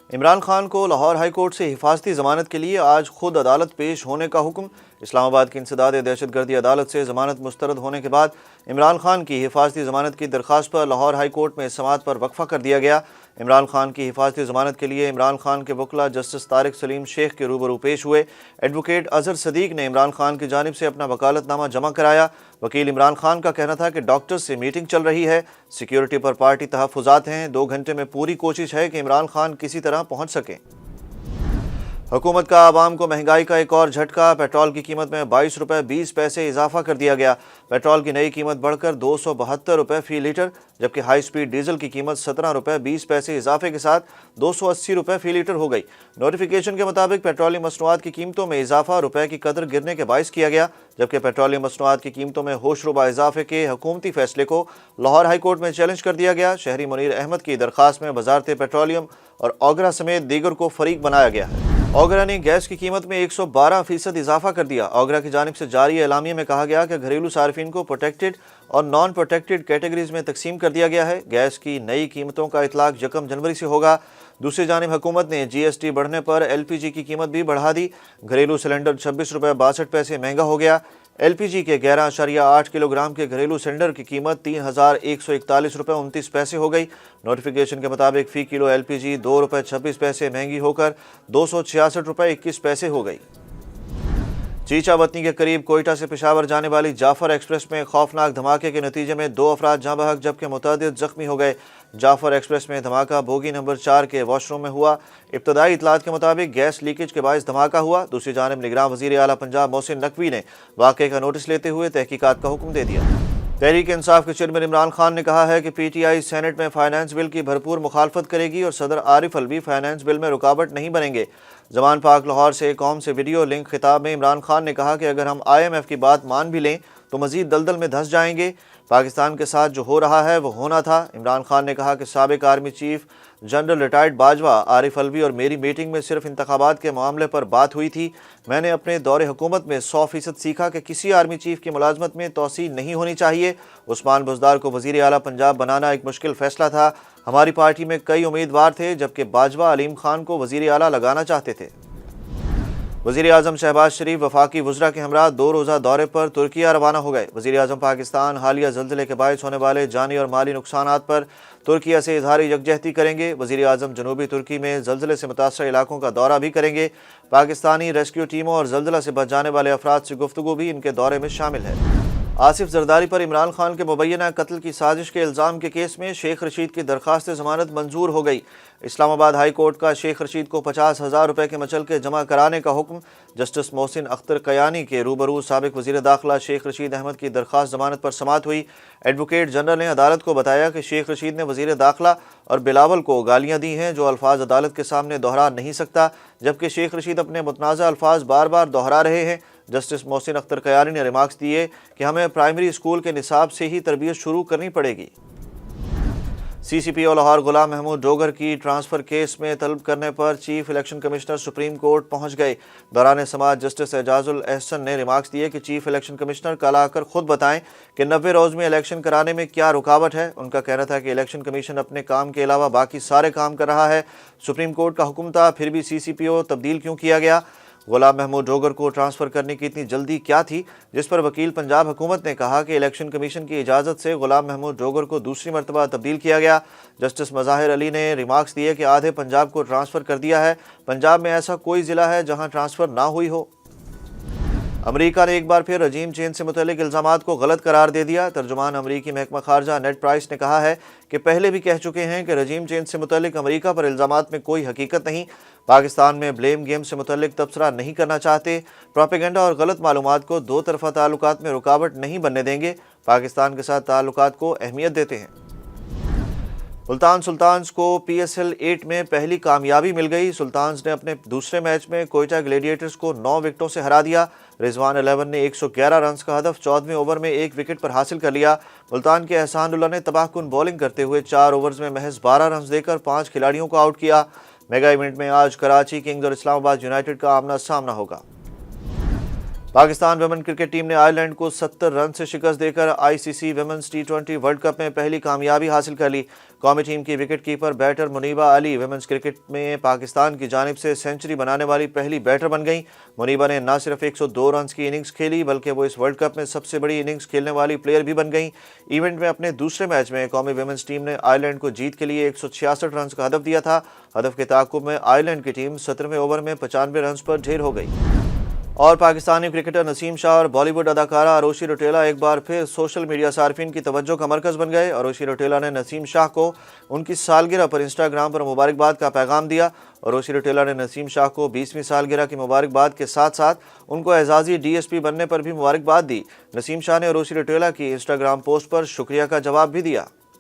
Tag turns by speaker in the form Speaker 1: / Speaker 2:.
Speaker 1: عمران خان کو Lahore high court سے حفاظتی ضمانت کے لیے آج خود عدالت پیش ہونے کا حکم۔ اسلام آباد کی انسداد دہشت گردی عدالت سے ضمانت مسترد ہونے کے بعد عمران خان کی حفاظتی ضمانت کی درخواست پر لاہور ہائی کورٹ میں سماعت پر وقفہ کر دیا گیا۔ عمران خان کی حفاظتی ضمانت کے لیے عمران خان کے وکلا جسٹس طارق سلیم شیخ کے روبرو پیش ہوئے۔ ایڈوکیٹ اظہر صدیق نے عمران خان کی جانب سے اپنا وکالت نامہ جمع کرایا۔ وکیل عمران خان کا کہنا تھا کہ ڈاکٹر سے میٹنگ چل رہی ہے، سیکیورٹی پر پارٹی تحفظات ہیں، 2 گھنٹے میں پوری کوشش ہے کہ عمران خان کسی طرح پہنچ سکیں۔ حکومت کا عوام کو مہنگائی کا ایک اور جھٹکا، پیٹرول کی قیمت میں 22 روپے 20 پیسے اضافہ کر دیا گیا۔ پیٹرول کی نئی قیمت بڑھ کر 272 روپے فی لیٹر، جبکہ ہائی سپیڈ ڈیزل کی قیمت 17 روپے 20 پیسے اضافے کے ساتھ 280 روپے فی لیٹر ہو گئی۔ نوٹیفیکیشن کے مطابق پیٹرولیم مصنوعات کی قیمتوں میں اضافہ روپے کی قدر گرنے کے باعث کیا گیا، جبکہ پیٹرولیم مصنوعات کی قیمتوں میں ہوش ربا اضافے کے حکومتی فیصلے کو لاہور ہائی کورٹ میں چیلنج کر دیا گیا۔ شہری منیر احمد کی درخواست میں وزارت پیٹرولیم اور اوگرا سمیت دیگر کو فریق بنایا گیا ہے۔ اوگرا نے گیس کی قیمت میں 112% اضافہ کر دیا۔ اوگرا کی جانب سے جاری اعلامیے میں کہا گیا کہ گھریلو صارفین کو پروٹیکٹڈ اور نان پروٹیکٹڈ کیٹیگریز میں تقسیم کر دیا گیا ہے۔ گیس کی نئی قیمتوں کا اطلاق 1 جنوری سے ہوگا۔ دوسری جانب حکومت نے GST بڑھنے پر LPG کی قیمت بھی بڑھا دی۔ گھریلو سلنڈر 26 روپے 62 پیسے مہنگا ہو گیا۔ LPG کے 11.8 کلو گرام کے گھریلو سلنڈر کی قیمت 3141 روپے 29 پیسے ہو گئی۔ نوٹیفیکیشن کے مطابق فی کلو LPG 2 روپے 26 پیسے مہنگی ہو کر 266 روپے 21 پیسے ہو گئی۔ چیچا وطنی کے قریب کوئٹہ سے پشاور جانے والی جعفر ایکسپریس میں خوفناک دھماکے کے نتیجے میں 2 افراد جاں بحق جبکہ متعدد زخمی ہو گئے۔ جعفر ایکسپریس میں دھماکہ بوگی نمبر 4 کے واش روم میں ہوا۔ ابتدائی اطلاعات کے مطابق گیس لیکیج کے باعث دھماکہ ہوا۔ دوسری جانب نگراں وزیر اعلیٰ پنجاب محسن نقوی نے واقعے کا نوٹس لیتے ہوئے تحقیقات کا حکم دے دیا۔ تحریک انصاف کے چیئرمین عمران خان نے کہا ہے کہ PTI سینٹ میں فائنانس بل کی بھرپور مخالفت کرے گی اور صدر عارف الوی فائنانس بل میں رکاوٹ نہیں بنیں گے۔ زمان پاک لاہور سے قوم سے ویڈیو لنک خطاب میں عمران خان نے کہا کہ اگر ہم IMF کی بات مان بھی لیں تو مزید دلدل میں دھنس جائیں گے۔ پاکستان کے ساتھ جو ہو رہا ہے وہ ہونا تھا۔ عمران خان نے کہا کہ سابق army chief general retired Bajwa Arif Alvi اور میری میٹنگ میں صرف انتخابات کے معاملے پر بات ہوئی تھی۔ میں نے اپنے دور حکومت میں 100% سیکھا کہ کسی آرمی چیف کی ملازمت میں توسیع نہیں ہونی چاہیے۔ عثمان بزدار کو وزیر اعلیٰ پنجاب بنانا ایک مشکل فیصلہ تھا۔ ہماری پارٹی میں کئی امیدوار تھے جبکہ باجوہ علیم خان کو وزیر اعلیٰ لگانا چاہتے تھے۔ وزیر اعظم شہباز شریف وفاقی وزراء کے ہمراہ 2 روزہ دورے پر ترکیہ روانہ ہو گئے۔ وزیر اعظم پاکستان حالیہ زلزلے کے باعث ہونے والے جانی اور مالی نقصانات پر ترکیہ سے اظہار یکجہتی کریں گے۔ وزیر اعظم جنوبی ترکی میں زلزلے سے متاثرہ علاقوں کا دورہ بھی کریں گے۔ پاکستانی ریسکیو ٹیموں اور زلزلہ سے بچ جانے والے افراد سے گفتگو بھی ان کے دورے میں شامل ہے۔ آصف زرداری پر عمران خان کے مبینہ قتل کی سازش کے الزام کے کیس میں شیخ رشید کی درخواست ضمانت منظور ہو گئی۔ اسلام آباد ہائی کورٹ کا شیخ رشید کو 50,000 روپے کے مچلکے جمع کرانے کا حکم۔ جسٹس محسن اختر قیانی کے روبرو سابق وزیر داخلہ شیخ رشید احمد کی درخواست ضمانت پر سماعت ہوئی۔ ایڈوکیٹ جنرل نے عدالت کو بتایا کہ شیخ رشید نے وزیر داخلہ اور بلاول کو گالیاں دی ہیں جو الفاظ عدالت کے سامنے دہرا نہیں سکتا، جبکہ شیخ رشید اپنے متنازع الفاظ بار بار دہرا رہے ہیں۔ جسٹس محسن اختر قیانی نے ریمارکس دیے کہ ہمیں پرائمری اسکول کے نصاب سے ہی تربیت شروع کرنی پڑے گی۔ CCPO لاہور غلام محمود ڈوگر کی ٹرانسفر کیس میں طلب کرنے پر chief election commissioner supreme court پہنچ گئے۔ دوران سماعت جسٹس اعجاز الاحسن نے ریمارکس دیے کہ چیف الیکشن کمشنر کل آ کر خود بتائیں کہ 90 روز میں الیکشن کرانے میں کیا رکاوٹ ہے۔ ان کا کہنا تھا کہ الیکشن کمیشن اپنے کام کے علاوہ باقی سارے کام کر رہا ہے۔ سپریم کورٹ کا حکم تھا، پھر بھی CCPO تبدیل کیوں کیا گیا؟ غلام محمود ڈوگر کو ٹرانسفر کرنے کی اتنی جلدی کیا تھی؟ جس پر وکیل پنجاب حکومت نے کہا کہ الیکشن کمیشن کی اجازت سے غلام محمود ڈوگر کو دوسری مرتبہ تبدیل کیا گیا۔ جسٹس مظاہر علی نے ریمارکس دیے کہ آدھے پنجاب کو ٹرانسفر کر دیا ہے۔ پنجاب میں ایسا کوئی ضلع ہے جہاں ٹرانسفر نہ ہوئی ہو۔ امریکہ نے ایک بار پھر رجیم چینج سے متعلق الزامات کو غلط قرار دے دیا۔ ترجمان امریکی محکمہ خارجہ نیڈ پرائس نے کہا ہے کہ پہلے بھی کہہ چکے ہیں کہ رجیم چینج سے متعلق امریکہ پر الزامات میں کوئی حقیقت نہیں۔ پاکستان میں بلیم گیم سے متعلق تبصرہ نہیں کرنا چاہتے۔ پروپیگنڈا اور غلط معلومات کو 2 طرفہ تعلقات میں رکاوٹ نہیں بننے دیں گے۔ پاکستان کے ساتھ تعلقات کو اہمیت دیتے ہیں۔ ملتان سلطانز کو PSL 8 میں پہلی کامیابی مل گئی۔ سلطانز نے اپنے دوسرے میچ میں کوئٹہ گلیڈیٹرز کو 9 وکٹوں سے ہرا دیا۔ رضوان 11 نے 111 رنز کا ہدف 14ویں اوور میں 1 وکٹ پر حاصل کر لیا۔ ملتان کے احسان اللہ نے تباہ کن بولنگ کرتے ہوئے 4 اوورز میں محض 12 رنز دے کر 5 کھلاڑیوں کو آؤٹ کیا۔ میگا ایونٹ میں آج کراچی کنگز اور اسلام آباد یونائیٹڈ کا آمنا سامنا ہوگا۔ پاکستان ویمن کرکٹ ٹیم نے آئرلینڈ کو 70 رن سے شکست دے کر ICC women's T20 world cup میں پہلی کامیابی حاصل کر لی۔ قومی ٹیم کی وکٹ کیپر بیٹر منیبہ علی ویمنز کرکٹ میں پاکستان کی جانب سے سنچری بنانے والی پہلی بیٹر بن گئیں۔ منیبہ نے نہ صرف 102 رنز کی اننگز کھیلی بلکہ وہ اس ورلڈ کپ میں سب سے بڑی اننگز کھیلنے والی پلیئر بھی بن گئیں۔ ایونٹ میں اپنے دوسرے میچ میں قومی ویمنز ٹیم نے آئرلینڈ کو جیت کے لیے 166 رنز کا ہدف دیا تھا۔ ہدف کے تعاقب میں آئرلینڈ کی ٹیم 17ویں اوور میں 95 رنز پر ڈھیر ہو گئی۔ اور پاکستانی کرکٹر نسیم شاہ اور بالی ووڈ اداکارہ اروشی روٹیلا ایک بار پھر سوشل میڈیا صارفین کی توجہ کا مرکز بن گئے۔ اروشی روٹیلا نے نسیم شاہ کو ان کی سالگرہ پر انسٹاگرام پر مبارکباد کا پیغام دیا۔ اروشی روٹیلا نے نسیم شاہ کو 20ویں سالگرہ کی مبارکباد کے ساتھ ساتھ ان کو اعزازی DSP بننے پر بھی مبارکباد دی۔ نسیم شاہ نے اروشی روٹیلا کی انسٹاگرام پوسٹ پر شکریہ کا جواب بھی دیا۔